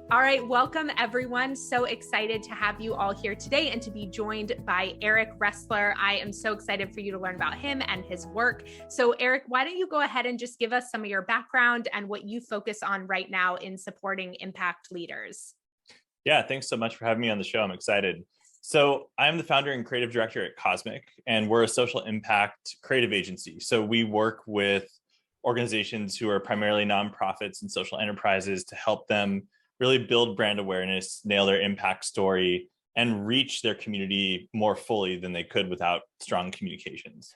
All right, welcome everyone. So excited to have you all here today and to be joined by Eric Ressler. I am so excited for you to learn about him and his work. So Eric, why don't you go ahead and just give us some of your background and what you focus on right now in supporting impact leaders? Yeah, thanks so much for having me on the show. I'm excited. So I'm the founder and creative director at Cosmic, and we're a social impact creative agency. So we work with organizations who are primarily nonprofits and social enterprises to help them really build brand awareness, nail their impact story, and reach their community more fully than they could without strong communications.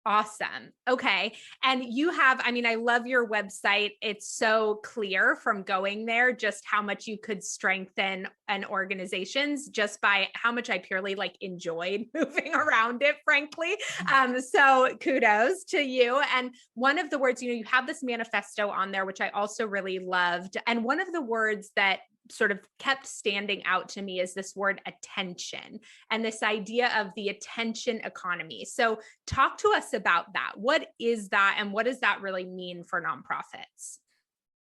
Awesome. Okay. And you have, I love your website. It's so clear from going there just how much you could strengthen an organization's just by how much I purely enjoyed moving around it, frankly. So kudos to you. And one of the words, you have this manifesto on there, which I also really loved. And one of the words that sort of kept standing out to me is this word attention and this idea of the attention economy. So talk to us about that. What is that? And what does that really mean for nonprofits?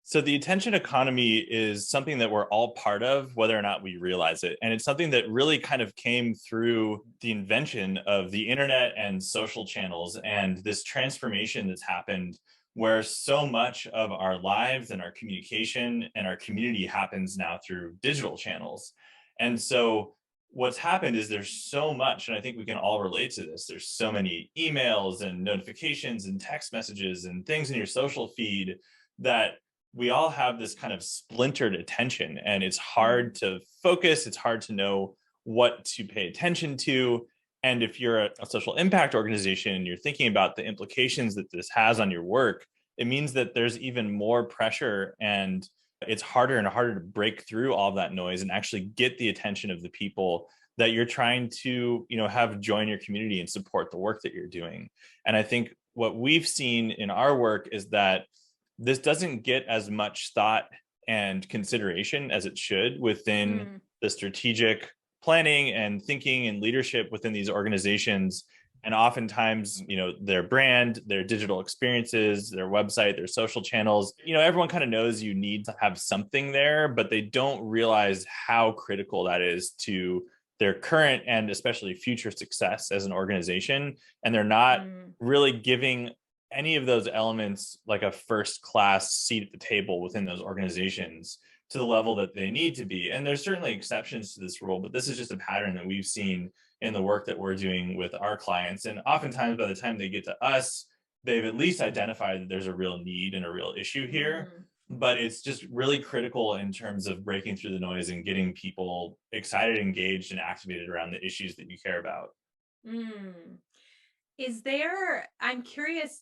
So the attention economy is something that we're all part of, whether or not we realize it. And it's something that really kind of came through the invention of the internet and social channels and this transformation that's happened where so much of our lives and our communication and our community happens now through digital channels. And so what's happened is there's so much, and I think we can all relate to this. There's so many emails and notifications and text messages and things in your social feed that we all have this kind of splintered attention, and it's hard to focus. It's hard to know what to pay attention to. And if you're a social impact organization and you're thinking about the implications that this has on your work, it means that there's even more pressure, and it's harder and harder to break through all of that noise and actually get the attention of the people that you're trying to, have join your community and support the work that you're doing. And I think what we've seen in our work is that this doesn't get as much thought and consideration as it should within the strategic planning and thinking and leadership within these organizations. And oftentimes, their brand, their digital experiences, their website, their social channels, everyone kind of knows you need to have something there, but they don't realize how critical that is to their current and especially future success as an organization. And they're not really giving any of those elements like a first class seat at the table within those organizations to the level that they need to be. And there's certainly exceptions to this rule, but this is just a pattern that we've seen in the work that we're doing with our clients. And oftentimes by the time they get to us, they've at least identified that there's a real need and a real issue here. But it's just really critical in terms of breaking through the noise and getting people excited, engaged, and activated around the issues that you care about. I'm curious,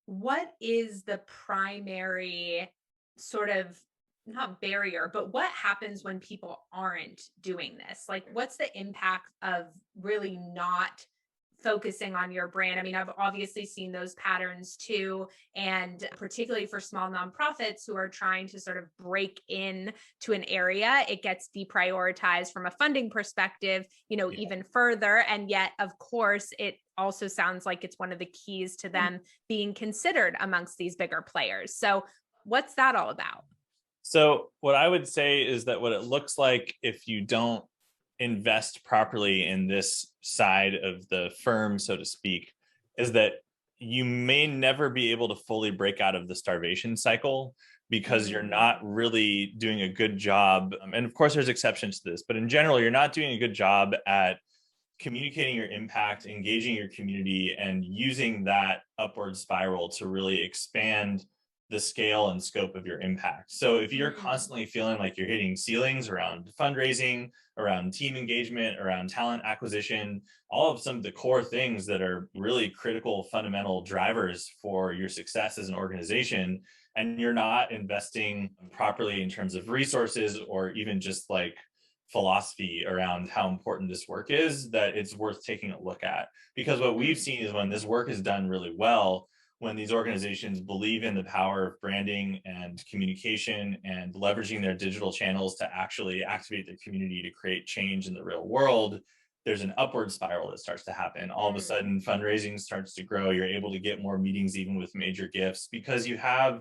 what is the primary sort of not barrier, but what happens when people aren't doing this? What's the impact of really not focusing on your brand? I've obviously seen those patterns too. And particularly for small nonprofits who are trying to sort of break in to an area, it gets deprioritized from a funding perspective, even further. And yet, of course, it also sounds like it's one of the keys to them being considered amongst these bigger players. So what's that all about? So what I would say is that what it looks like if you don't invest properly in this side of the firm, so to speak, is that you may never be able to fully break out of the starvation cycle because you're not really doing a good job. And of course, there's exceptions to this, but in general, you're not doing a good job at communicating your impact, engaging your community, and using that upward spiral to really expand the scale and scope of your impact. So if you're constantly feeling like you're hitting ceilings around fundraising, around team engagement, around talent acquisition, all of some of the core things that are really critical, fundamental drivers for your success as an organization, and you're not investing properly in terms of resources or even just philosophy around how important this work is, that it's worth taking a look at. Because what we've seen is when this work is done really well, when these organizations believe in the power of branding and communication and leveraging their digital channels to actually activate their community to create change in the real world, there's an upward spiral that starts to happen. All of a sudden, fundraising starts to grow. You're able to get more meetings, even with major gifts, because you have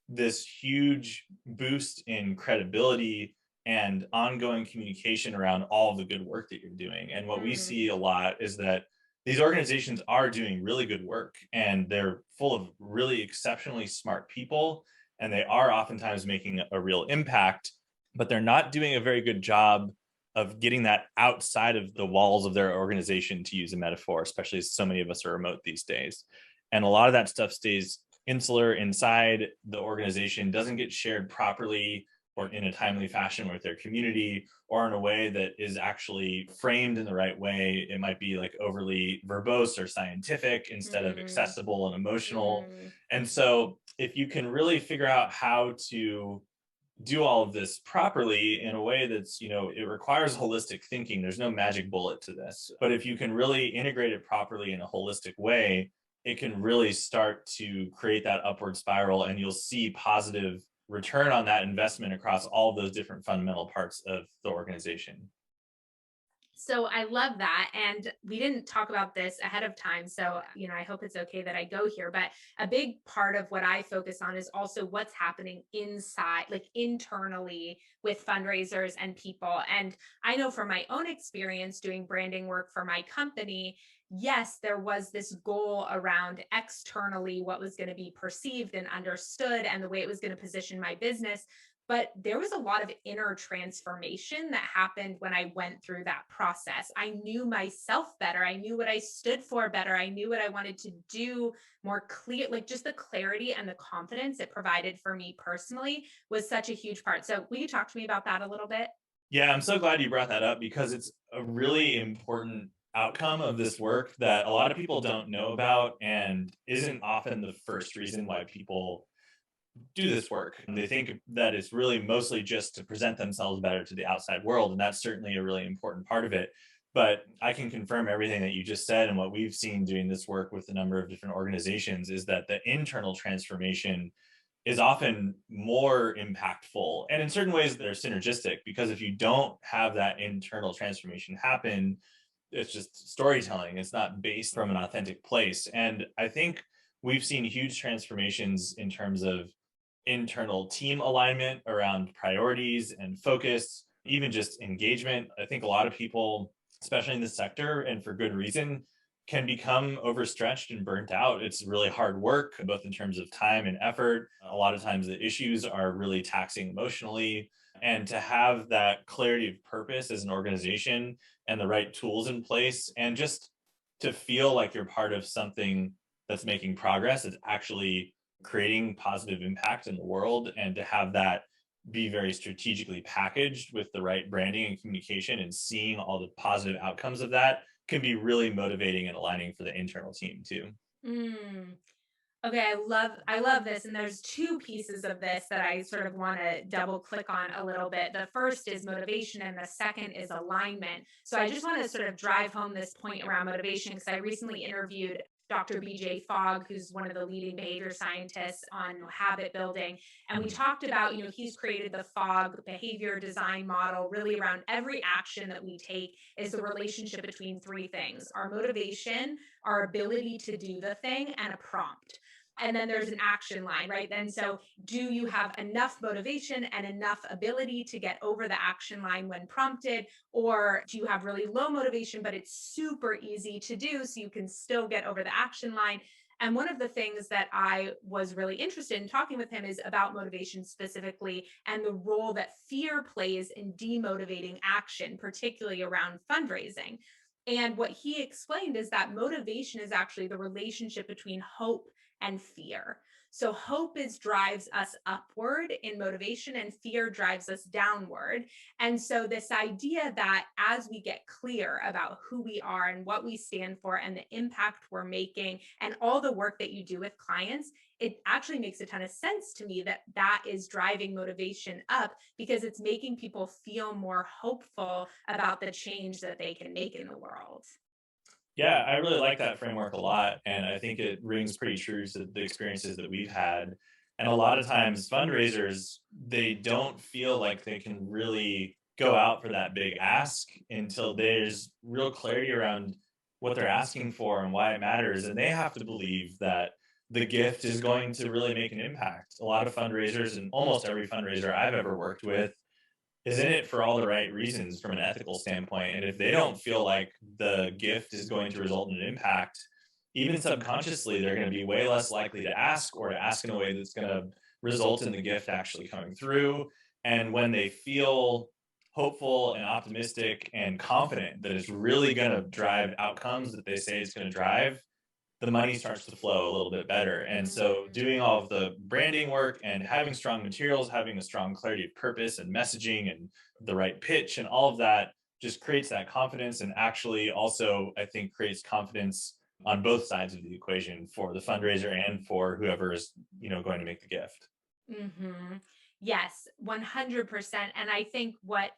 this huge boost in credibility and ongoing communication around all the good work that you're doing. And what we Mm, see a lot is that these organizations are doing really good work and they're full of really exceptionally smart people and they are oftentimes making a real impact, but they're not doing a very good job of getting that outside of the walls of their organization, to use a metaphor, especially as so many of us are remote these days. And a lot of that stuff stays insular inside the organization, doesn't get shared properly or in a timely fashion with their community or in a way that is actually framed in the right way. It might be like overly verbose or scientific instead of mm, accessible and emotional. mm. And so if you can really figure out how to do all of this properly in a way that's, it requires holistic thinking. There's no magic bullet to this. But if you can really integrate it properly in a holistic way, it can really start to create that upward spiral and you'll see positive return on that investment across all of those different fundamental parts of the organization. So I love that. And we didn't talk about this ahead of time. So, I hope it's okay that I go here. But a big part of what I focus on is also what's happening inside, like internally with fundraisers and people. And I know from my own experience doing branding work for my company, yes, there was this goal around externally what was going to be perceived and understood and the way it was going to position my business. But there was a lot of inner transformation that happened when I went through that process. I knew myself better. I knew what I stood for better. I knew what I wanted to do more clear. Like just the clarity and the confidence it provided for me personally was such a huge part. So, will you talk to me about that a little bit? Yeah, I'm so glad you brought that up because it's a really important outcome of this work that a lot of people don't know about and isn't often the first reason why people do this work. And they think that it's really mostly just to present themselves better to the outside world. And that's certainly a really important part of it. But I can confirm everything that you just said. And what we've seen doing this work with a number of different organizations is that the internal transformation is often more impactful. And in certain ways, they're synergistic because if you don't have that internal transformation happen, it's just storytelling. It's not based from an authentic place. And I think we've seen huge transformations in terms of internal team alignment around priorities and focus, even just engagement. I think a lot of people, especially in this sector, and for good reason, can become overstretched and burnt out. It's really hard work, both in terms of time and effort. A lot of times the issues are really taxing emotionally. And to have that clarity of purpose as an organization and the right tools in place, and just to feel like you're part of something that's making progress, it's actually creating positive impact in the world, and to have that be very strategically packaged with the right branding and communication and seeing all the positive outcomes of that can be really motivating and aligning for the internal team too. Mm. Okay, I love this, and there's two pieces of this that I sort of want to double click on a little bit. The first is motivation and the second is alignment. So I just want to sort of drive home this point around motivation because I recently interviewed Dr. BJ Fogg, who's one of the leading behavior scientists on habit building. And we talked about, he's created the Fogg behavior design model really around every action that we take is the relationship between three things: our motivation, our ability to do the thing, and a prompt. And then there's an action line, right? Then so do you have enough motivation and enough ability to get over the action line when prompted? Or do you have really low motivation, but it's super easy to do so you can still get over the action line? And one of the things that I was really interested in talking with him is about motivation specifically and the role that fear plays in demotivating action, particularly around fundraising. And what he explained is that motivation is actually the relationship between hope and fear. So hope is drives us upward in motivation and fear drives us downward. And so this idea that as we get clear about who we are and what we stand for and the impact we're making and all the work that you do with clients, it actually makes a ton of sense to me that that is driving motivation up because it's making people feel more hopeful about the change that they can make in the world. Yeah, I really like that framework a lot. And I think it rings pretty true to the experiences that we've had. And a lot of times, fundraisers, they don't feel like they can really go out for that big ask until there's real clarity around what they're asking for and why it matters. And they have to believe that the gift is going to really make an impact. A lot of fundraisers, and almost every fundraiser I've ever worked with, is in it for all the right reasons from an ethical standpoint. And if they don't feel like the gift is going to result in an impact, even subconsciously, they're going to be way less likely to ask, or to ask in a way that's going to result in the gift actually coming through. And when they feel hopeful and optimistic and confident that it's really going to drive outcomes that they say it's going to drive, the money starts to flow a little bit better. And so doing all of the branding work and having strong materials, having a strong clarity of purpose and messaging and the right pitch and all of that just creates that confidence, and actually also, I think, creates confidence on both sides of the equation for the fundraiser and for whoever is, going to make the gift. Mm-hmm. Yes, 100%. And I think what,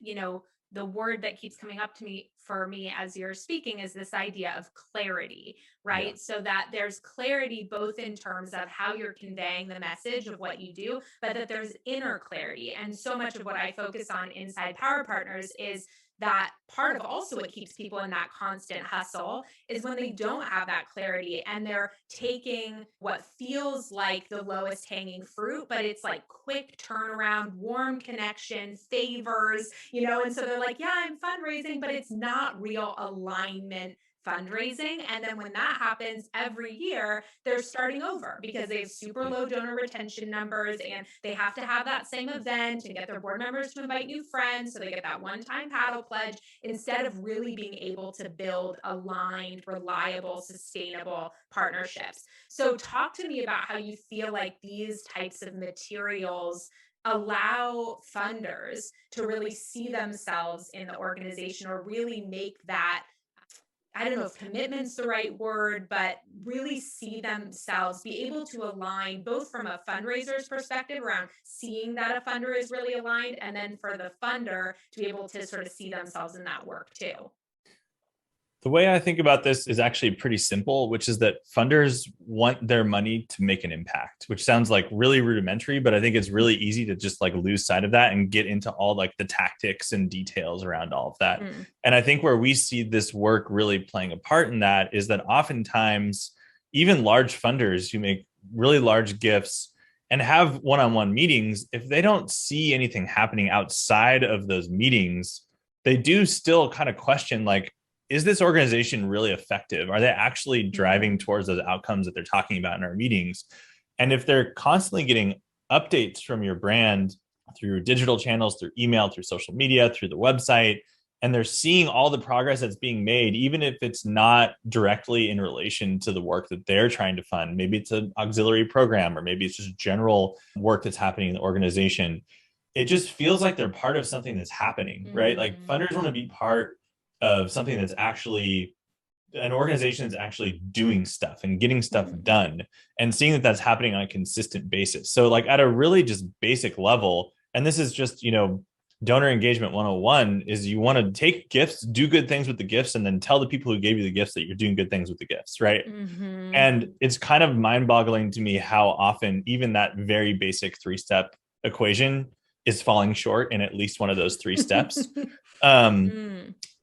the word that keeps coming up to me for me as you're speaking is this idea of clarity, Yeah. right? So that there's clarity both in terms of how you're conveying the message of what you do, but that there's inner clarity. And so much of what I focus on inside Power Partners is that part of also what keeps people in that constant hustle is when they don't have that clarity and they're taking what feels like the lowest hanging fruit, but it's like quick turnaround, warm connection, favors, and so they're like, yeah, I'm fundraising, but it's not real alignment fundraising. And then when that happens every year, they're starting over because they have super low donor retention numbers and they have to have that same event and get their board members to invite new friends. So they get that one-time paddle pledge instead of really being able to build aligned, reliable, sustainable partnerships. So talk to me about how you feel like these types of materials allow funders to really see themselves in the organization, or really make that, I don't know if commitment's the right word, but really see themselves, be able to align both from a fundraiser's perspective around seeing that a funder is really aligned, and then for the funder to be able to sort of see themselves in that work too. The way I think about this is actually pretty simple, which is that funders want their money to make an impact, which sounds like really rudimentary, but I think it's really easy to just like lose sight of that and get into all like the tactics and details around all of that. Mm. And I think where we see this work really playing a part in that is that oftentimes even large funders who make really large gifts and have one-on-one meetings, if they don't see anything happening outside of those meetings, they do still kind of question, like, is this organization really effective? Are they actually driving towards those outcomes that they're talking about in our meetings? And if they're constantly getting updates from your brand through digital channels, through email, through social media, through the website, and they're seeing all the progress that's being made, even if it's not directly in relation to the work that they're trying to fund, maybe it's an auxiliary program, or maybe it's just general work that's happening in the organization, it just feels like they're part of something that's happening, right? Like funders want to be part of something that's actually an organization that's actually doing stuff and getting stuff done, and seeing that that's happening on a consistent basis. So like at a really just basic level, and this is just, donor engagement 101, is you want to take gifts, do good things with the gifts, and then tell the people who gave you the gifts that you're doing good things with the gifts, right? Mm-hmm. And it's kind of mind-boggling to me how often even that very basic 3-step equation is falling short in at least one of those 3 steps.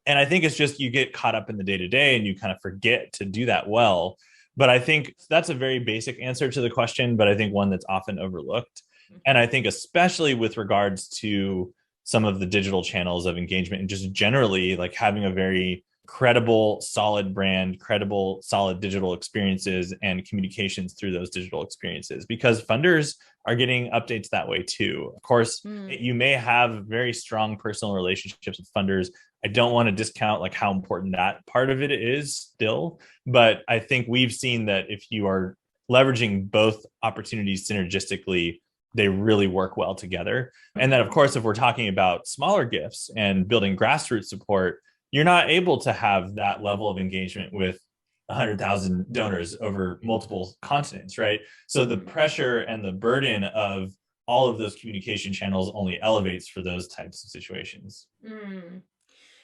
And I think it's just you get caught up in the day-to-day and you kind of forget to do that well. But I think that's a very basic answer to the question, but I think one that's often overlooked. And I think especially with regards to some of the digital channels of engagement, and just generally like having a very credible, solid brand, credible, solid digital experiences and communications through those digital experiences, because funders are getting updates that way too. Of course, you may have very strong personal relationships with funders. I don't want to discount like how important that part of it is still, but I think we've seen that if you are leveraging both opportunities synergistically, they really work well together. And then, of course, if we're talking about smaller gifts and building grassroots support, you're not able to have that level of engagement with 100,000 donors over multiple continents, right? So the pressure and the burden of all of those communication channels only elevates for those types of situations.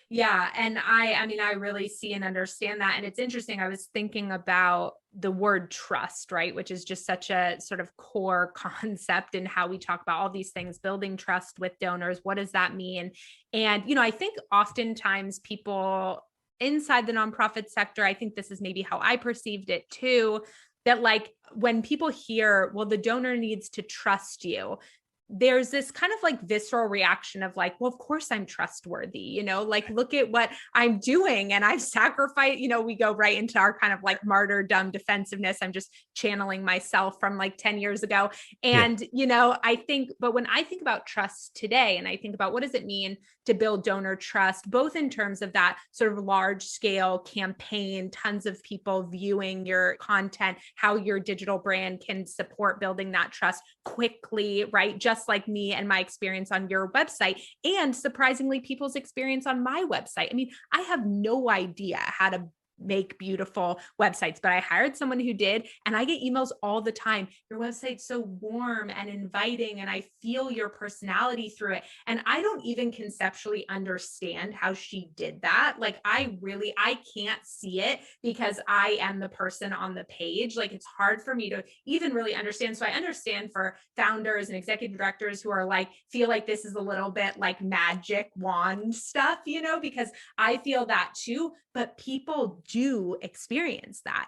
Yeah. And I mean, I really see and understand that. And it's interesting. I was thinking about the word trust, right? Which is just such a sort of core concept in how we talk about all these things, building trust with donors. What does that mean? And, I think oftentimes people inside the nonprofit sector, I think this is maybe how I perceived it too, that like when people hear, well, the donor needs to trust you, there's this kind of like visceral reaction of like, well, of course I'm trustworthy, like look at what I'm doing and I've sacrificed, we go right into our kind of like martyrdom defensiveness. I'm just channeling myself from like 10 years ago. Yeah. And, I think, but when I think about trust today, and I think about what does it mean to build donor trust, both in terms of that sort of large scale campaign, tons of people viewing your content, how your digital brand can support building that trust quickly, right? Just like me and my experience on your website, and surprisingly, people's experience on my website. I mean, I have no idea how to make beautiful websites, but I hired someone who did, and I get emails all the time. Your website's so warm and inviting, and I feel your personality through it. And I don't even conceptually understand how she did that. Like, I can't see it because I am the person on the page. Like, it's hard for me to even really understand. So I understand for founders and executive directors who are like, feel like this is a little bit like magic wand stuff, because I feel that too, but people do experience that,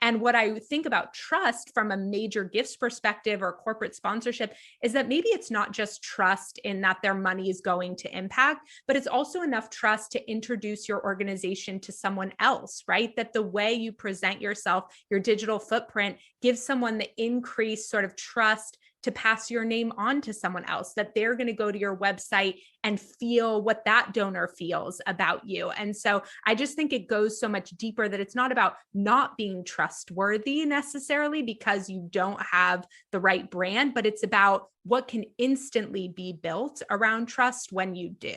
and what I think about trust from a major gifts perspective or corporate sponsorship is that maybe it's not just trust in that their money is going to impact, but it's also enough trust to introduce your organization to someone else, right? That the way you present yourself, your digital footprint, gives someone the increased sort of trust to pass your name on to someone else, that they're going to go to your website and feel what that donor feels about you. And so I just think it goes so much deeper, that it's not about not being trustworthy necessarily because you don't have the right brand, but it's about what can instantly be built around trust when you do.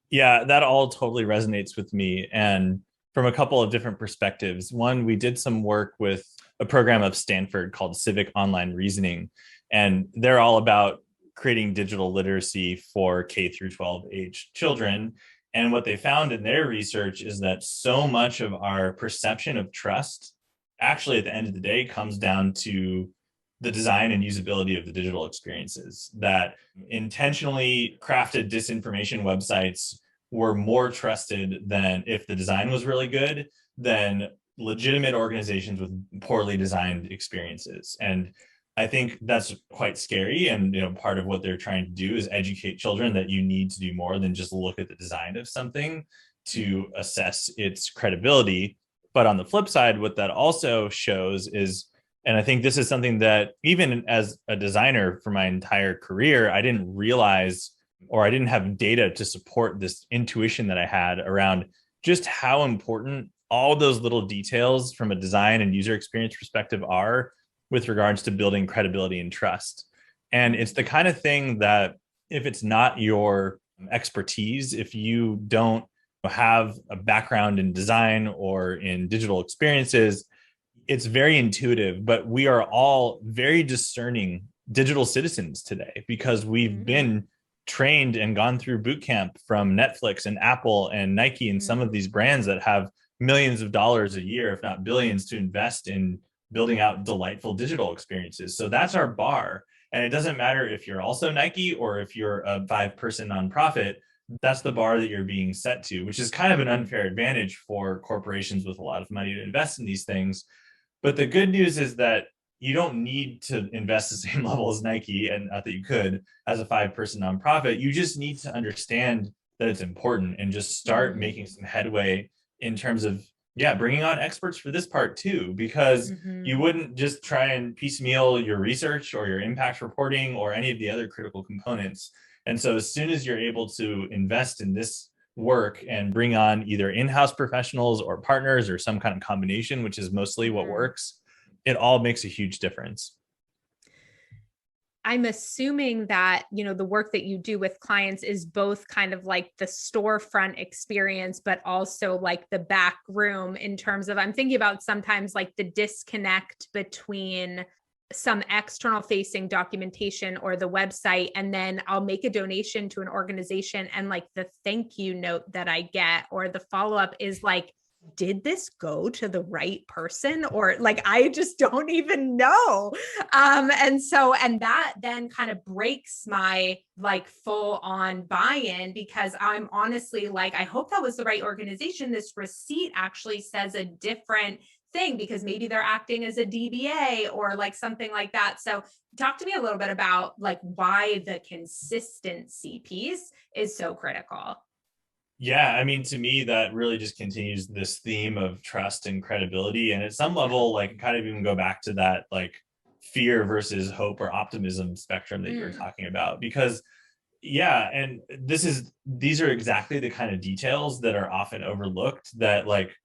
Yeah, that all totally resonates with me. And from a couple of different perspectives. One, we did some work with a program of Stanford called Civic Online Reasoning, and they're all about creating digital literacy for K through 12 age children. And what they found in their research is that so much of our perception of trust actually at the end of the day comes down to the design and usability of the digital experiences. That intentionally crafted disinformation websites were more trusted than, if the design was really good, than legitimate organizations with poorly designed experiences. And I think that's quite scary. And part of what they're trying to do is educate children that you need to do more than just look at the design of something to assess its credibility. But on the flip side, what that also shows is, and I think this is something that even as a designer for my entire career, I didn't realize, or I didn't have data to support this intuition that I had around just how important all those little details from a design and user experience perspective are with regards to building credibility and trust. And it's the kind of thing that if it's not your expertise, if you don't have a background in design or in digital experiences, it's very intuitive, but we are all very discerning digital citizens today because we've been trained and gone through boot camp from Netflix and Apple and Nike and some of these brands that have millions of dollars a year, if not billions, to invest in building out delightful digital experiences. So that's our bar. And it doesn't matter if you're also Nike or if you're a 5-person nonprofit, that's the bar that you're being set to, which is kind of an unfair advantage for corporations with a lot of money to invest in these things. But the good news is that you don't need to invest the same level as Nike, and not that you could as a 5-person nonprofit. You just need to understand that it's important and just start making some headway in terms of, bringing on experts for this part too, because you wouldn't just try and piecemeal your research or your impact reporting or any of the other critical components. And so as soon as you're able to invest in this work and bring on either in-house professionals or partners or some kind of combination, which is mostly what works, it all makes a huge difference. I'm assuming that, the work that you do with clients is both kind of like the storefront experience, but also like the back room in terms of, I'm thinking about sometimes like the disconnect between some external facing documentation or the website, and then I'll make a donation to an organization, and like the thank you note that I get or the follow-up is like, did this go to the right person? Or like, I just don't even know. And that then kind of breaks my like full on buy-in, because I'm honestly like, I hope that was the right organization. This receipt actually says a different thing because maybe they're acting as a DBA or like something like that. So talk to me a little bit about like why the consistency piece is so critical. Yeah, I mean, to me, that really just continues this theme of trust and credibility. And at some level, like, kind of even go back to that, like, fear versus hope or optimism spectrum that you were Mm, talking about. Because, yeah, and these are exactly the kind of details that are often overlooked that, like,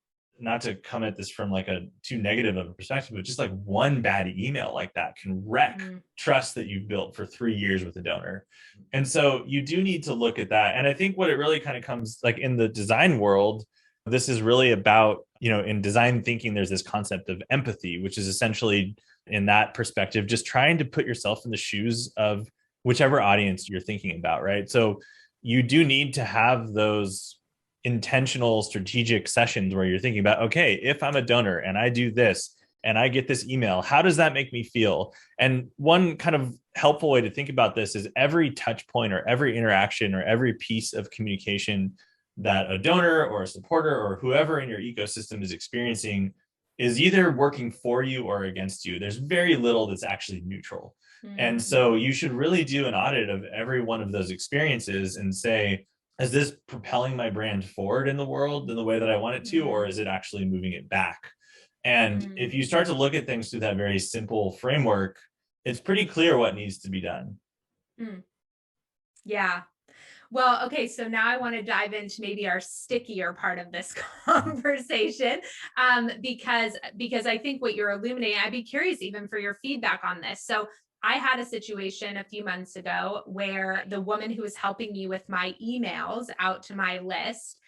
not to come at this from like a too negative of a perspective, but just like one bad email like that can wreck mm, trust that you've built for 3 years with a donor. And so you do need to look at that. And I think what it really kind of comes like in the design world, this is really about, in design thinking, there's this concept of empathy, which is essentially in that perspective, just trying to put yourself in the shoes of whichever audience you're thinking about, right? So you do need to have those intentional strategic sessions where you're thinking about, okay, if I'm a donor and I do this and I get this email, how does that make me feel? And one kind of helpful way to think about this is every touch point or every interaction or every piece of communication that a donor or a supporter or whoever in your ecosystem is experiencing is either working for you or against you. There's very little that's actually neutral. And mm, so you should really do an audit of every one of those experiences and say, is this propelling my brand forward in the world in the way that I want it to, or mm, is it actually moving it back? And mm, if you start to look at things through that very simple framework, it's pretty clear what needs to be done. mm. Yeah. Well, okay, so now I want to dive into maybe our stickier part of this conversation, because I think what you're illuminating, I'd be curious even for your feedback on this. So I had a situation a few months ago where the woman who was helping me with my emails out to my list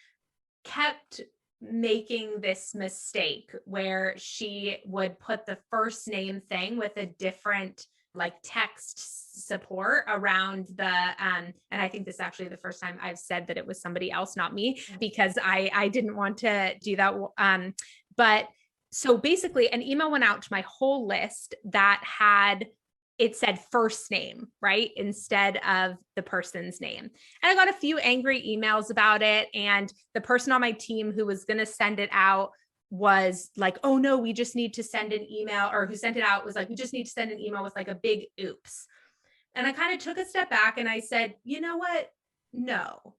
kept making this mistake where she would put the first name thing with a different like text support around the and I think this is actually the first time I've said that it was somebody else, not me, because I didn't want to do that. But so basically an email went out to my whole list that had, it said first name, right? Instead of the person's name. And I got a few angry emails about it. And the person on my team who was going to send it out was like, oh no, we just need to send an email, or who sent it out was like, we just need to send an email with like a big oops. And I kind of took a step back and I said, you know what? No,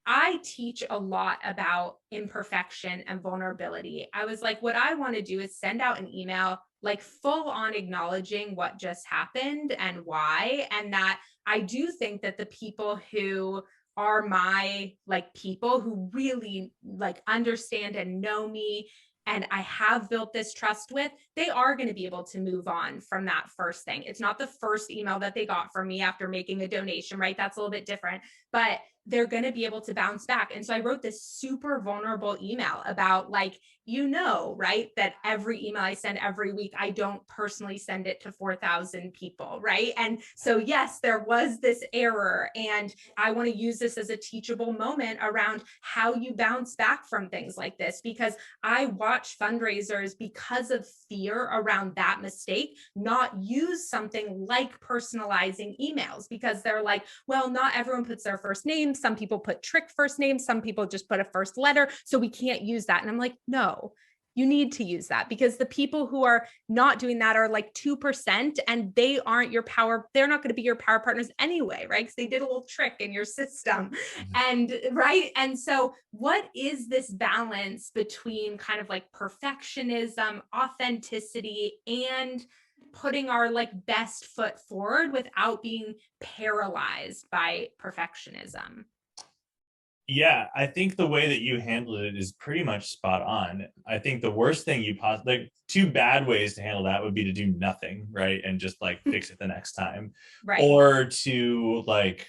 I teach a lot about imperfection and vulnerability. I was like, what I want to do is send out an email, like full on acknowledging what just happened and why. And that I do think that the people who are my like people who really like understand and know me and I have built this trust with, they are going to be able to move on from that first thing. It's not the first email that they got from me after making a donation, right? That's a little bit different, but they're going to be able to bounce back. And so I wrote this super vulnerable email about like, right, that every email I send every week, I don't personally send it to 4,000 people, right? And so, yes, there was this error. And I want to use this as a teachable moment around how you bounce back from things like this, because I watch fundraisers because of fear around that mistake, not use something like personalizing emails because they're like, well, not everyone puts their first name. Some people put trick first names. Some people just put a first letter. So we can't use that. And I'm like, no, you need to use that because the people who are not doing that are like 2% and they aren't your power. They're not going to be your power partners anyway, right? Because they did a little trick in your system. And right. And so what is this balance between kind of like perfectionism, authenticity, and putting our like best foot forward without being paralyzed by perfectionism? Yeah, I think the way that you handled it is pretty much spot on. I think the worst thing you possibly, like, two bad ways to handle that would be to do nothing, right? And just like fix it the next time. Right. Or to like,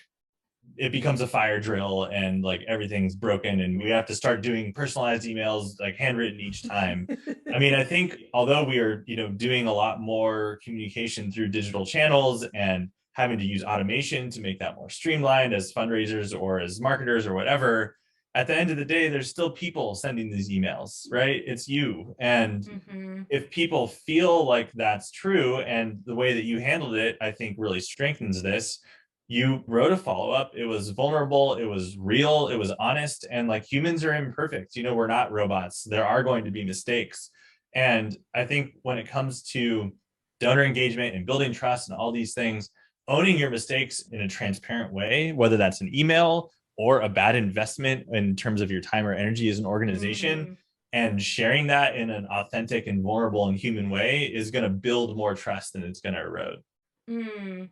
it becomes a fire drill and like everything's broken and we have to start doing personalized emails, like handwritten each time. I mean, I think although we are, doing a lot more communication through digital channels and having to use automation to make that more streamlined as fundraisers or as marketers or whatever, at the end of the day, there's still people sending these emails, right? It's you. And Mm-hmm. if people feel like that's true and the way that you handled it, I think really strengthens this. You wrote a follow-up. It was vulnerable. It was real. It was honest. And like humans are imperfect. We're not robots. There are going to be mistakes. And I think when it comes to donor engagement and building trust and all these things, owning your mistakes in a transparent way, whether that's an email or a bad investment in terms of your time or energy as an organization, Mm, and sharing that in an authentic and vulnerable and human way is going to build more trust than it's going to erode. mm.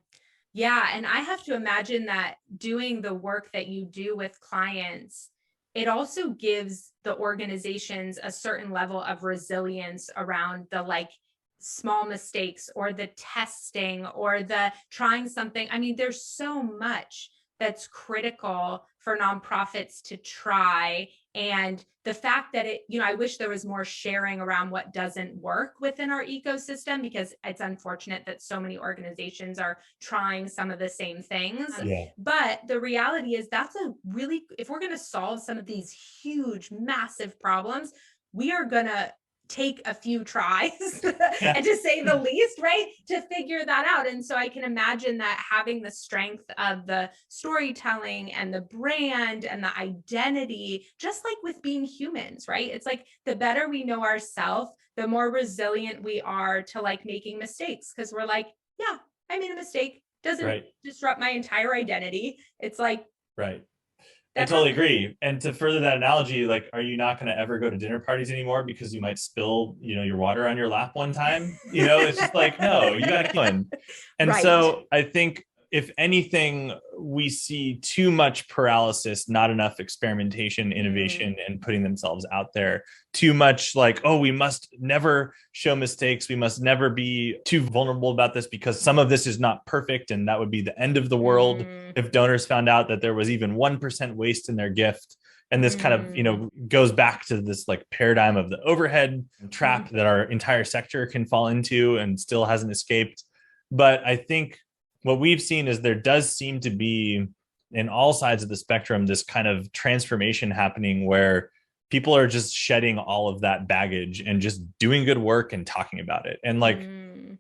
Yeah. And I have to imagine that doing the work that you do with clients, it also gives the organizations a certain level of resilience around the like small mistakes or the testing or the trying something. I mean, there's so much that's critical for nonprofits to try. And the fact that I wish there was more sharing around what doesn't work within our ecosystem, because it's unfortunate that so many organizations are trying some of the same things. Yeah. But the reality is if we're going to solve some of these huge, massive problems, we are going to take a few tries Yeah. and to say the least, right, to figure that out. And so I can imagine that having the strength of the storytelling and the brand and the identity, just like with being humans, right? It's like the better we know ourselves, the more resilient we are to like making mistakes, because we're like, yeah, I made a mistake. Doesn't Right. disrupt my entire identity. It's like, Right. I that's totally all. agree. And to further that analogy, like, are you not going to ever go to dinner parties anymore because you might spill, your water on your lap one time? It's just like, no, you got to keep going. And Right. so I think if anything, we see too much paralysis, not enough experimentation, innovation, and putting themselves out there. Too much like, oh, we must never show mistakes. We must never be too vulnerable about this because some of this is not perfect. And that would be the end of the world if donors found out that there was even 1% waste in their gift. And this kind of, goes back to this like paradigm of the overhead trap that our entire sector can fall into and still hasn't escaped. But I think what we've seen is there does seem to be in all sides of the spectrum this kind of transformation happening where people are just shedding all of that baggage and just doing good work and talking about it. And like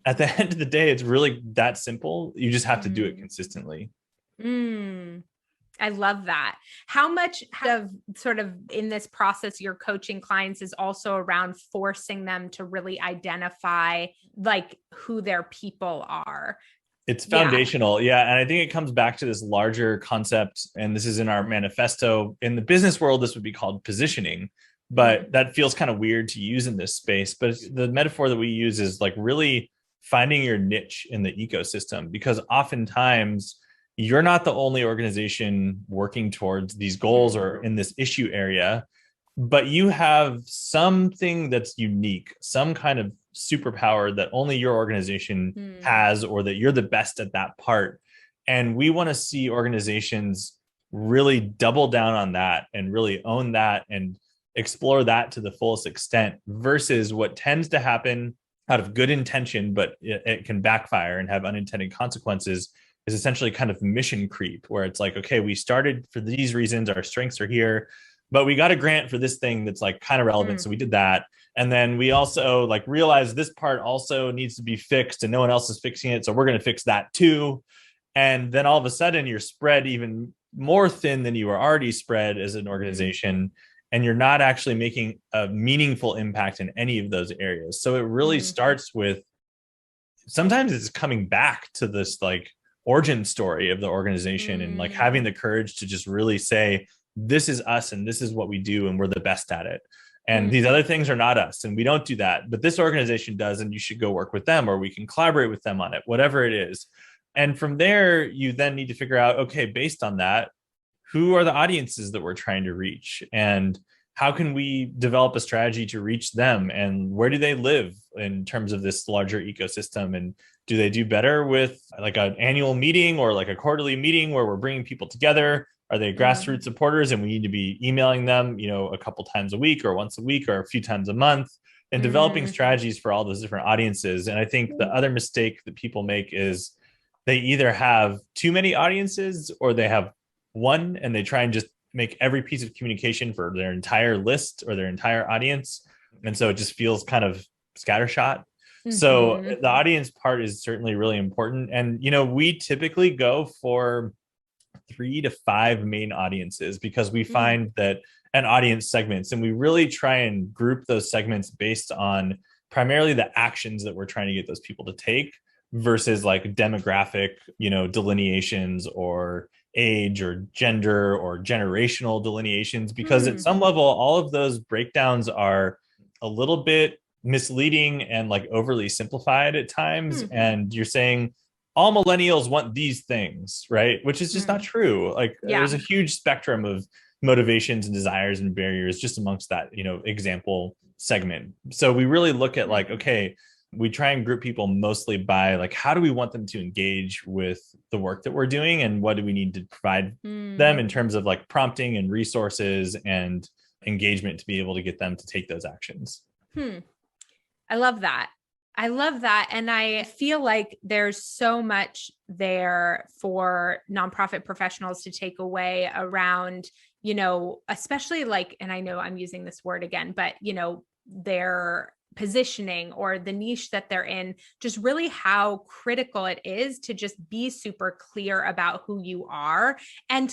at the end of the day, it's really that simple. You just have to do it consistently. I love that. How much of sort of in this process, your coaching clients is also around forcing them to really identify like who their people are? It's foundational. Yeah. And I think it comes back to this larger concept. And this is in our manifesto. In the business world, this would be called positioning, but that feels kind of weird to use in this space. But the metaphor that we use is like really finding your niche in the ecosystem, because oftentimes you're not the only organization working towards these goals or in this issue area, but you have something that's unique, some kind of superpower that only your organization has, or that you're the best at that part. And we want to see organizations really double down on that and really own that and explore that to the fullest extent, versus what tends to happen out of good intention, but it can backfire and have unintended consequences, is essentially kind of mission creep, where it's like, okay, we started for these reasons, our strengths are here, but we got a grant for this thing that's like kind of relevant. So we did that. And then we also like realized this part also needs to be fixed and no one else is fixing it. So we're going to fix that too. And then all of a sudden you're spread even more thin than you were already spread as an organization. And you're not actually making a meaningful impact in any of those areas. So it really starts with, sometimes it's coming back to this like origin story of the organization and like having the courage to just really say, this is us and this is what we do and we're the best at it. And these other things are not us and we don't do that, but this organization does, and you should go work with them, or we can collaborate with them on it, whatever it is. And from there, you then need to figure out, okay, based on that, who are the audiences that we're trying to reach? And how can we develop a strategy to reach them? And where do they live in terms of this larger ecosystem? And do they do better with like an annual meeting or like a quarterly meeting where we're bringing people together? Are they grassroots supporters and we need to be emailing them, a couple times a week or once a week or a few times a month, and developing strategies for all those different audiences? And I think the other mistake that people make is they either have too many audiences or they have one and they try and just make every piece of communication for their entire list or their entire audience. And so it just feels kind of scattershot. So the audience part is certainly really important. And, we typically go for 3 to 5 main audiences, because we find that and audience segments. And we really try and group those segments based on primarily the actions that we're trying to get those people to take versus like demographic, delineations or age or gender or generational delineations, because at some level, all of those breakdowns are a little bit misleading and like overly simplified at times. And you're saying all millennials want these things, right? Which is just not true. Like there's a huge spectrum of motivations and desires and barriers just amongst that, example segment. So we really look at like, okay, we try and group people mostly by like, how do we want them to engage with the work that we're doing, and what do we need to provide them in terms of like prompting and resources and engagement to be able to get them to take those actions. I love that. I love that. And I feel like there's so much there for nonprofit professionals to take away around, especially like, and I know I'm using this word again, but, their positioning or the niche that they're in, just really how critical it is to just be super clear about who you are. And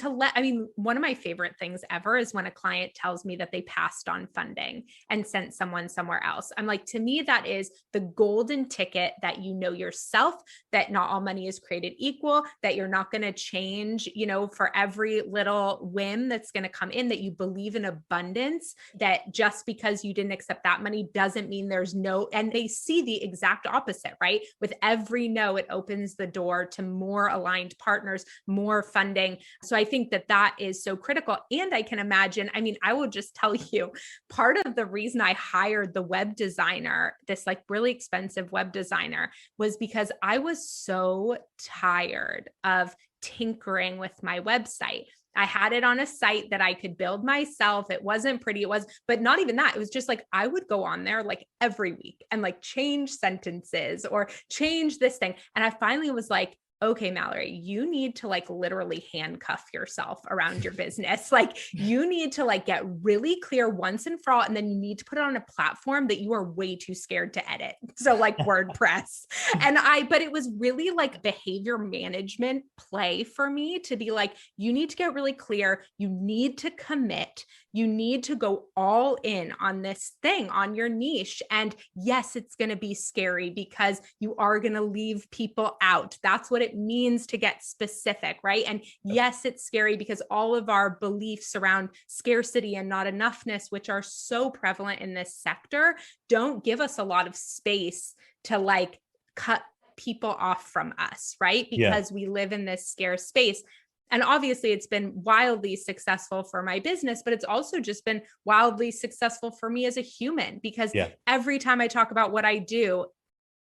one of my favorite things ever is when a client tells me that they passed on funding and sent someone somewhere else. I'm like, to me, that is the golden ticket that yourself, that not all money is created equal, that you're not going to change, for every little whim that's going to come in, that you believe in abundance, that just because you didn't accept that money doesn't mean there's no, and they see the exact opposite, right? With every no, it opens the door to more aligned partners, more funding. So I think that is so critical. And I can imagine, I will just tell you, part of the reason I hired the web designer, this like really expensive web designer, was because I was so tired of tinkering with my website. I had it on a site that I could build myself. It wasn't pretty. But not even that. It was just like, I would go on there like every week and like change sentences or change this thing. And I finally was like, okay, Mallory, you need to like literally handcuff yourself around your business. Like you need to like get really clear once and for all. And then you need to put it on a platform that you are way too scared to edit. So like WordPress. But it was really like behavior management play for me to be like, you need to get really clear. You need to commit. You need to go all in on this thing, on your niche. And yes, it's going to be scary because you are going to leave people out. That's what it means to get specific, right? And yes, it's scary because all of our beliefs around scarcity and not enoughness, which are so prevalent in this sector, don't give us a lot of space to like cut people off from us, right? Because we live in this scarce space. And obviously it's been wildly successful for my business, but it's also just been wildly successful for me as a human, because every time I talk about what I do,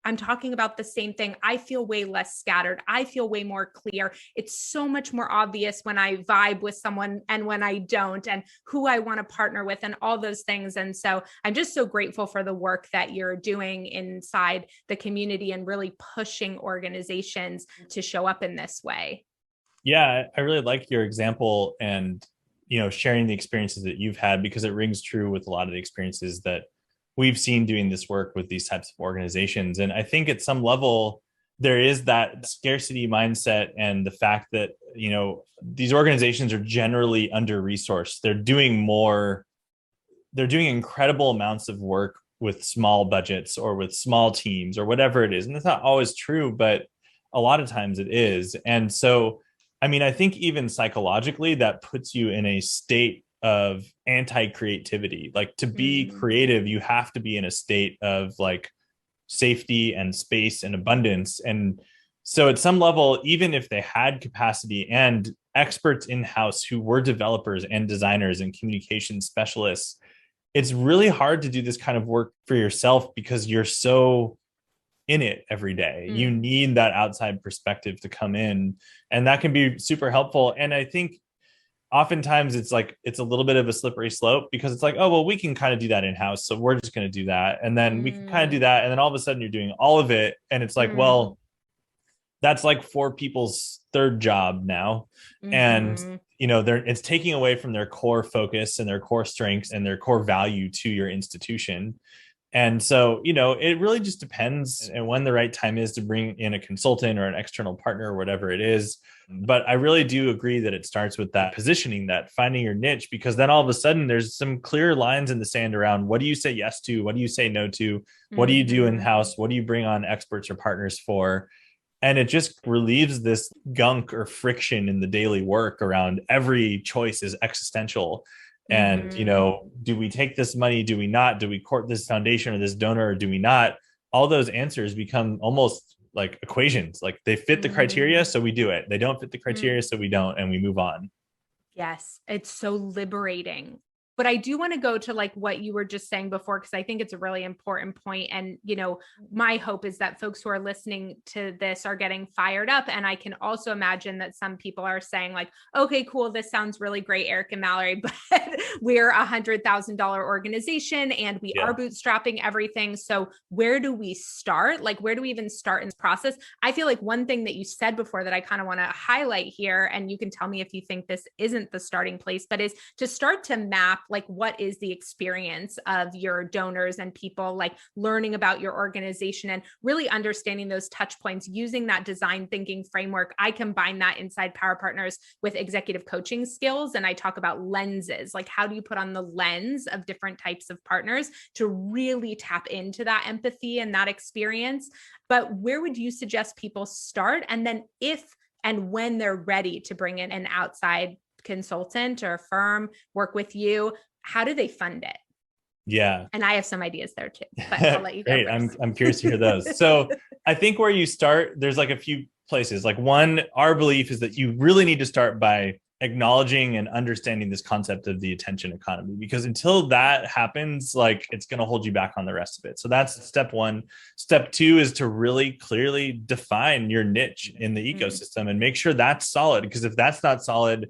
I'm talking about the same thing. I feel way less scattered. I feel way more clear. It's so much more obvious when I vibe with someone and when I don't, and who I want to partner with and all those things. And so I'm just so grateful for the work that you're doing inside the community and really pushing organizations to show up in this way. Yeah, I really like your example and, sharing the experiences that you've had, because it rings true with a lot of the experiences that we've seen doing this work with these types of organizations. And I think at some level, there is that scarcity mindset and the fact that, these organizations are generally under-resourced. They're doing incredible amounts of work with small budgets or with small teams or whatever it is. And that's not always true, but a lot of times it is. And so, I think even psychologically, that puts you in a state of anti-creativity. Like to be creative, you have to be in a state of like safety and space and abundance. And so at some level, even if they had capacity and experts in-house who were developers and designers and communication specialists, it's really hard to do this kind of work for yourself because you're so in it every day. You need that outside perspective to come in, and that can be super helpful. And I think oftentimes it's a little bit of a slippery slope, because it's like, oh, well, we can kind of do that in-house, so we're just going to do that. And then we can kind of do that. And then all of a sudden you're doing all of it. And it's like, well, that's like 4 people's third job now. And, it's taking away from their core focus and their core strengths and their core value to your institution. And so, it really just depends and when the right time is to bring in a consultant or an external partner or whatever it is. But I really do agree that it starts with that positioning, that finding your niche, because then all of a sudden there's some clear lines in the sand around what do you say yes to? What do you say no to? What do you do in house? What do you bring on experts or partners for? And it just relieves this gunk or friction in the daily work around every choice is existential. And, do we take this money? Do we not? Do we court this foundation or this donor or do we not? All those answers become almost like equations. Like they fit the criteria, so we do it. They don't fit the criteria, so we don't, and we move on. Yes, it's so liberating. But I do want to go to like what you were just saying before, because I think it's a really important point. And, my hope is that folks who are listening to this are getting fired up. And I can also imagine that some people are saying like, okay, cool. This sounds really great, Eric and Mallory, but we're $100,000 organization and we are bootstrapping everything. So where do we start? Like, where do we even start in this process? I feel like one thing that you said before that I kind of want to highlight here, and you can tell me if you think this isn't the starting place, but is to start to map like what is the experience of your donors and people, like learning about your organization and really understanding those touch points using that design thinking framework. I combine that inside Power Partners with executive coaching skills. And I talk about lenses, like how do you put on the lens of different types of partners to really tap into that empathy and that experience. But where would you suggest people start? And then if and when they're ready to bring in an outside consultant or firm work with you, how do they fund it? Yeah. And I have some ideas there too, but I'll let you go. Great. I'm curious to hear those. So I think where you start, there's like a few places. Like one, our belief is that you really need to start by acknowledging and understanding this concept of the attention economy, because until that happens, like it's going to hold you back on the rest of it. So that's step one. Step two is to really clearly define your niche in the ecosystem and make sure that's solid. Because if that's not solid,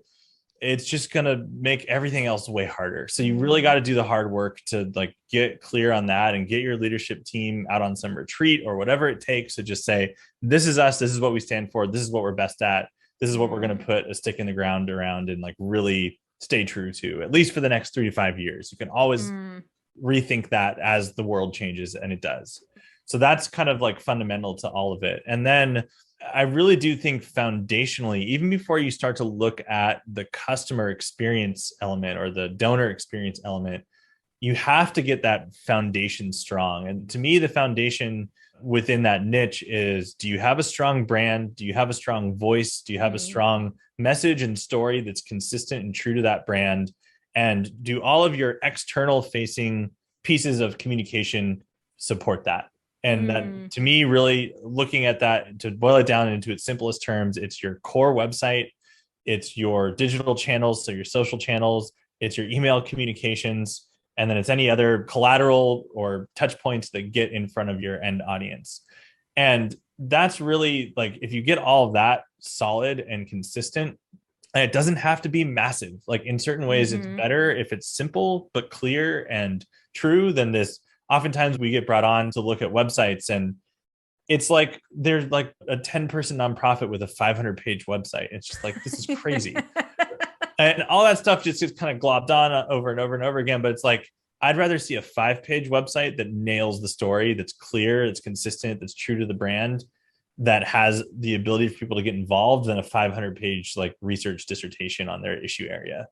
it's just going to make everything else way harder. So you really got to do the hard work to like get clear on that and get your leadership team out on some retreat or whatever it takes to just say, this is us. This is what we stand for. This is what we're best at. This is what we're going to put a stick in the ground around and like really stay true to, at least for the next 3 to 5 years. You can always rethink that as the world changes, and it does. So that's kind of like fundamental to all of it. And then I really do think foundationally, even before you start to look at the customer experience element or the donor experience element, you have to get that foundation strong. And to me, the foundation within that niche is, do you have a strong brand? Do you have a strong voice? Do you have a strong message and story that's consistent and true to that brand? And do all of your external facing pieces of communication support that? And that, to me, really looking at that, to boil it down into its simplest terms, it's your core website, it's your digital channels, so your social channels, it's your email communications, and then it's any other collateral or touch points that get in front of your end audience. And that's really like, if you get all of that solid and consistent, and it doesn't have to be massive. Like in certain ways, it's better if it's simple but clear and true than this. Oftentimes we get brought on to look at websites and it's like there's like a 10-person nonprofit with a 500-page website. It's just like, this is crazy. And all that stuff just gets kind of globbed on over and over and over again. But it's like, I'd rather see a 5-page website that nails the story, that's clear, that's consistent, that's true to the brand, that has the ability for people to get involved, than a 500-page like research dissertation on their issue area.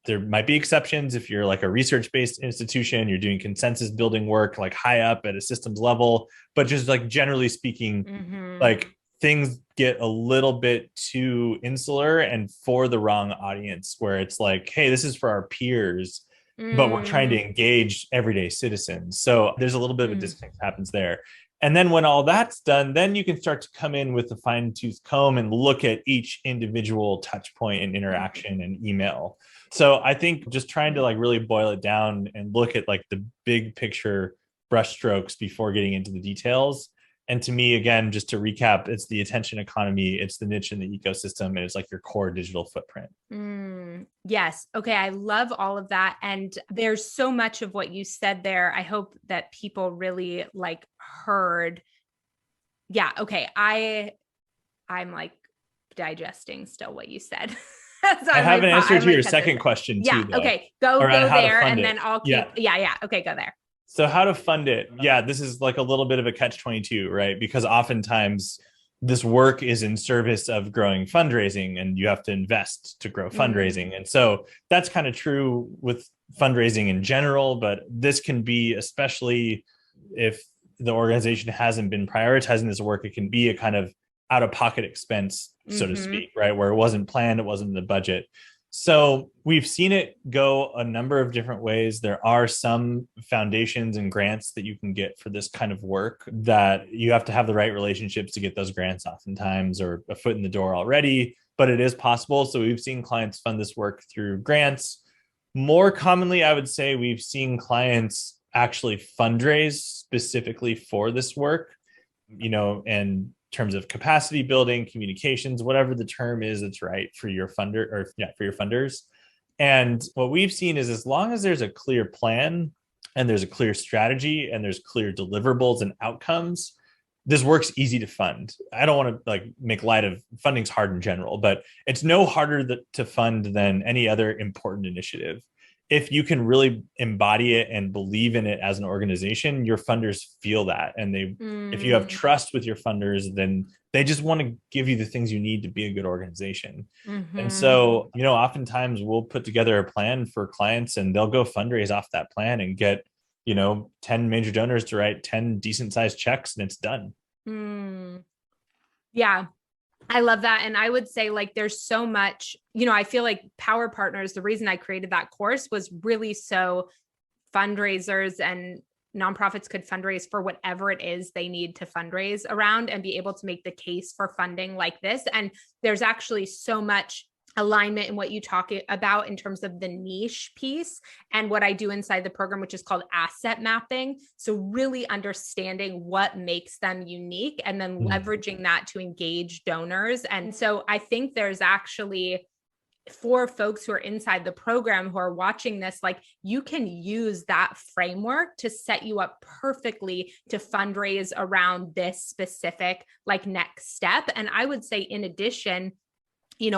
There might be exceptions if you're like a research-based institution, you're doing consensus building work like high up at a systems level, but just like generally speaking, like things get a little bit too insular and for the wrong audience, where it's like, hey, this is for our peers, but we're trying to engage everyday citizens. So there's a little bit of a disconnect that happens there. And then when all that's done, then you can start to come in with a fine-tooth comb and look at each individual touch point and interaction and email. So I think just trying to like really boil it down and look at like the big picture brushstrokes before getting into the details. And to me, again, just to recap, it's the attention economy, it's the niche in the ecosystem, and it's like your core digital footprint. Yes. Okay. I love all of that. And there's so much of what you said there. I hope that people really like heard. Yeah. Okay. I'm like digesting still what you said. So I have an answer to your second question too. Yeah. Though, okay. Go there and then I'll keep. Yeah. Okay. Go there. So how to fund it? Yeah, this is like a little bit of a catch-22, right? Because oftentimes this work is in service of growing fundraising and you have to invest to grow Mm, fundraising. And so that's kind of true with fundraising in general, but this can be, especially if the organization hasn't been prioritizing this work, it can be a kind of out-of-pocket expense, so to mm-hmm. speak, right? Where it wasn't planned, it wasn't in the budget. So we've seen it go a number of different ways. There are some foundations and grants that you can get for this kind of work that you have to have the right relationships to get those grants oftentimes, or a foot in the door already, but it is possible. So we've seen clients fund this work through grants. More commonly, I would say we've seen clients actually fundraise specifically for this work, in terms of capacity building, communications, whatever the term is that's right for your funder, or yeah, for your funders. And what we've seen is, as long as there's a clear plan and there's a clear strategy and there's clear deliverables and outcomes, this work's easy to fund. I don't want to like make light of funding's hard in general, but it's no harder to fund than any other important initiative. If you can really embody it and believe in it as an organization, your funders feel that. And if you have Mm, trust with your funders, then they just want to give you the things you need to be a good organization. And mm-hmm. so, oftentimes we'll put together a plan for clients and they'll go fundraise off that plan and get, 10 major donors to write 10 decent sized checks, and it's done. Mm. Yeah, I love that. And I would say, like, there's so much, I feel like Power Partners, the reason I created that course was really so fundraisers and nonprofits could fundraise for whatever it is they need to fundraise around and be able to make the case for funding like this. And there's actually so much alignment in what you talk about in terms of the niche piece and what I do inside the program, which is called asset mapping. So really understanding what makes them unique and then leveraging that to engage donors. And so I think there's actually, for folks who are inside the program who are watching this, like, you can use that framework to set you up perfectly to fundraise around this specific like next step. And I would say, in addition,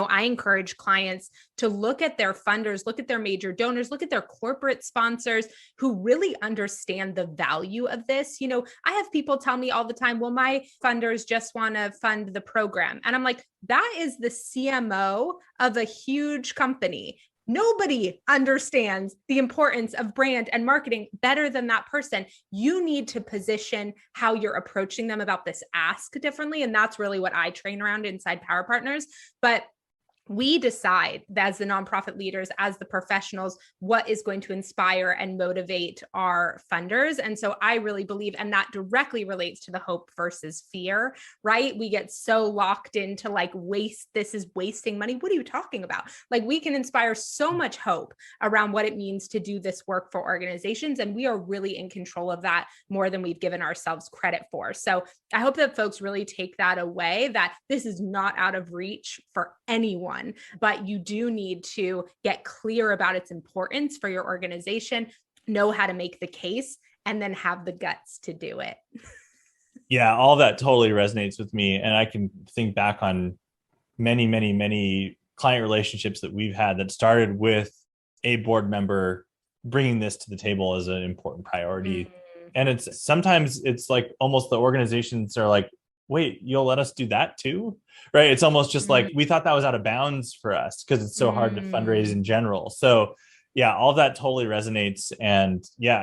I encourage clients to look at their funders, look at their major donors, look at their corporate sponsors who really understand the value of this. I have people tell me all the time, well, my funders just want to fund the program. And I'm like, that is the CMO of a huge company. Nobody understands the importance of brand and marketing better than that person. You need to position how you're approaching them about this ask differently. And that's really what I train around inside Power Partners. But we decide as the nonprofit leaders, as the professionals, what is going to inspire and motivate our funders. And so I really believe, and that directly relates to the hope versus fear, right? We get so locked into like, this is wasting money. What are you talking about? Like, we can inspire so much hope around what it means to do this work for organizations. And we are really in control of that more than we've given ourselves credit for. So I hope that folks really take that away, that this is not out of reach for anyone, but you do need to get clear about its importance for your organization, know how to make the case, and then have the guts to do it. Yeah, all that totally resonates with me. And I can think back on many, many, many client relationships that we've had that started with a board member bringing this to the table as an important priority. And sometimes it's like almost the organizations are like, wait, you'll let us do that too? Right. It's almost just like, we thought that was out of bounds for us because it's so hard to fundraise in general. So yeah, all that totally resonates. And yeah,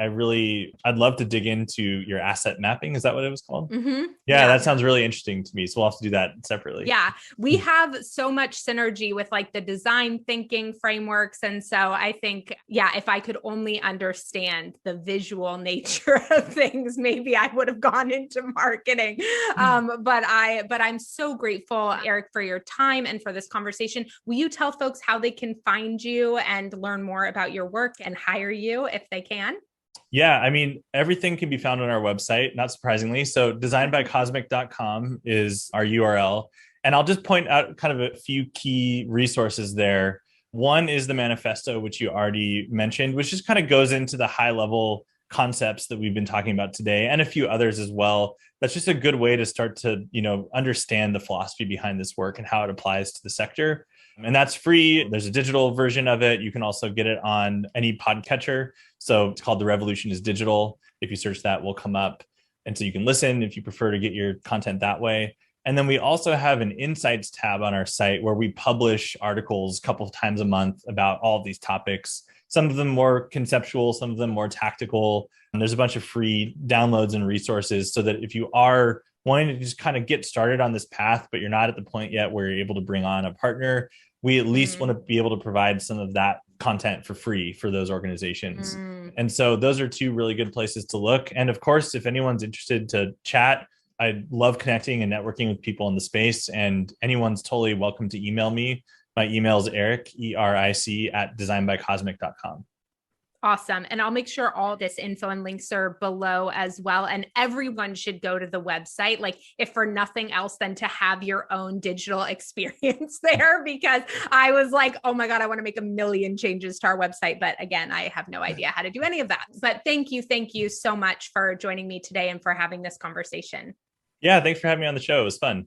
I'd love to dig into your asset mapping. Is that what it was called? Mm-hmm. Yeah, that sounds really interesting to me. So we'll have to do that separately. Yeah, we have so much synergy with like the design thinking frameworks. And so I think, yeah, if I could only understand the visual nature of things, maybe I would have gone into marketing. But I'm so grateful, Eric, for your time and for this conversation. Will you tell folks how they can find you and learn more about your work and hire you if they can? Yeah, I mean, everything can be found on our website, not surprisingly. So designbycosmic.com is our URL. And I'll just point out kind of a few key resources there. One is the manifesto, which you already mentioned, which just kind of goes into the high level concepts that we've been talking about today, and a few others as well. That's just a good way to start to, understand the philosophy behind this work and how it applies to the sector. And that's free. There's a digital version of it. You can also get it on any podcatcher. So it's called The Revolution is Digital. If you search that, will come up. And so you can listen if you prefer to get your content that way. And then we also have an insights tab on our site where we publish articles a couple of times a month about all of these topics, some of them more conceptual, some of them more tactical. And there's a bunch of free downloads and resources so that if you are wanting to just kind of get started on this path, but you're not at the point yet where you're able to bring on a partner, we at least want to be able to provide some of that content for free for those organizations. And so those are two really good places to look. And of course, if anyone's interested to chat, I love connecting and networking with people in the space, and anyone's totally welcome to email me. My email is Eric, ERIC, at designbycosmic.com. Awesome. And I'll make sure all this info and links are below as well. And everyone should go to the website, like if for nothing else than to have your own digital experience there, because I was like, oh my God, I want to make a million changes to our website. But again, I have no idea how to do any of that. But thank you so much for joining me today and for having this conversation. Yeah, thanks for having me on the show. It was fun.